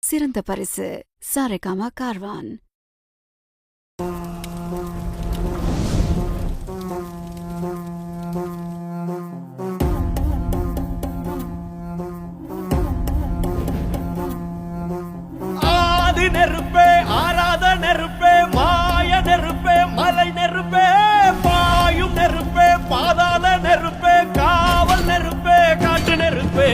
சிறந்த பரிசு சாரேகாமா கார்வான். ஆதி நெருப்பே, ஆராத நெருப்பே, மாய நெருப்பே, மலை நெருப்பே, பாயும் நெருப்பே, பாதாள நெருப்பே, காவல் நெருப்பே, காட்டு நெருப்பே.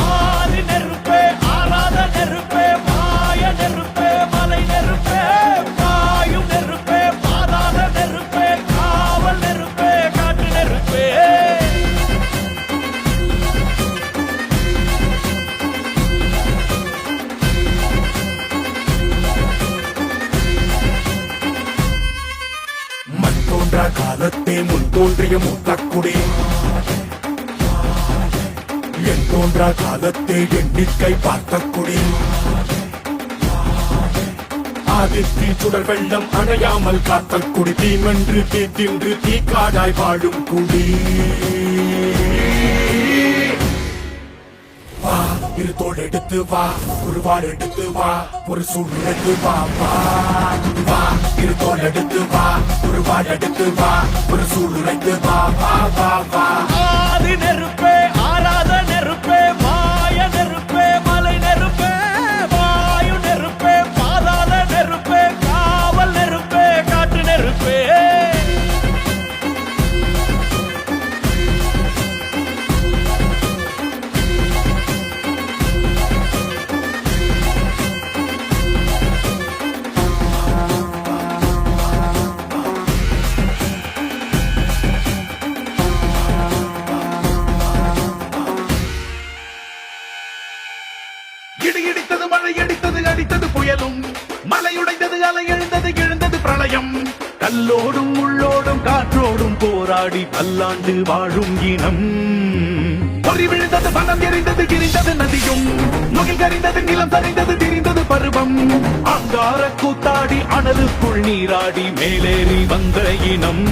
ஆதி நெருப்பே, ஆராத நெருப்பே, மாய நெருப்பே, மலை நெருப்பே, பாயும் நெருப்பே, பாதாள நெருப்பே, காவல் நெருப்பே, காட்டு நெருப்பே. காலத்தே முன் தோன்றிய மூத்தக்குடி என் தோன்றா காலத்தே எண்ணிக்கை பார்த்த குடி ஆதித்தி சுடர் வெள்ளம் அணையாமல் காத்த குடி தீமென்று தீ தின்று தீக்காடாய் வாழும் குடி வா இரு தோள் எடுத்து வா குருவாள் எடுத்து வா ஒரு சூழ் எடுத்து வா வா வா இரு தோள் எடுத்து வா குருவாள் எடுத்து வா ஒரு சூழ் உரைத்து வா வா வா வா. ஆதி நெருப்பே, ஆராத நெருப்பே, மாய நெருப்பே, மலை நெருப்பே, வாயு நெருப்பே, பாதாள நெருப்பே, காவல் நெருப்பே, காட்டு நெருப்பே. இடி இடித்தது மழை அடித்தது அடித்தது புயலும் மலையுடைந்தது அலை எழுந்தது எழுந்தது பிரளயம் கல்லோடும் முள்ளோடும் காற்றோடும் போராடி பல்லாண்டு வாழும் இனம். பொறி விழுந்தது பணம் எரிந்தது கிரிந்தது நதியும் முகில் கரிந்தது நிலம் சரிந்தது திரிந்தது பருவம் அங்கார கூத்தாடி அனலுக்குள் நீராடி மேலேறி வந்த இனம்.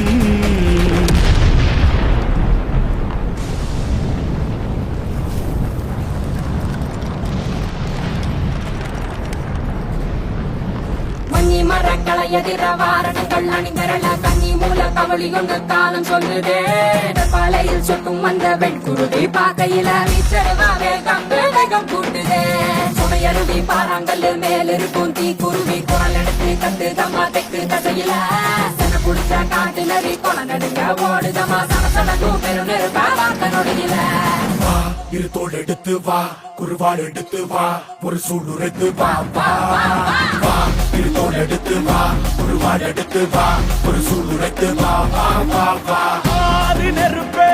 மரக்களை எதிர வாரணங்கள் அணிந்தரள கன்னி மூல கவளி கொண்டு காலம் சொல்லுதே பாலையில் சொட்டும் வந்த வெண்குருதி பார்க்கையில வீச்சரவா வேகம் வேகம் கூட்டுதே சுமையருவி பாறாங்கல் மேல் இருக்கும் தீ குருவி குரல் எடுத்து கத்து தம்மா தெக்கு தசையில சன புடிச்ச காட்டு நரி குளங்கடுங்க ஓடுதமா சனசனக்கும் பெரும் நெருப்பா வாக்க நொடியில. வா இரு தோள் எடுத்து வா குருவாள் எடுத்து வா ஒரு சூழ் உரைத்து வா வா வா இரு தோள் எடுத்து வா குருவாள் எடுத்து வா ஒரு சூழ் உரைத்து வா வா வா வா. ஆதி நெருப்பே,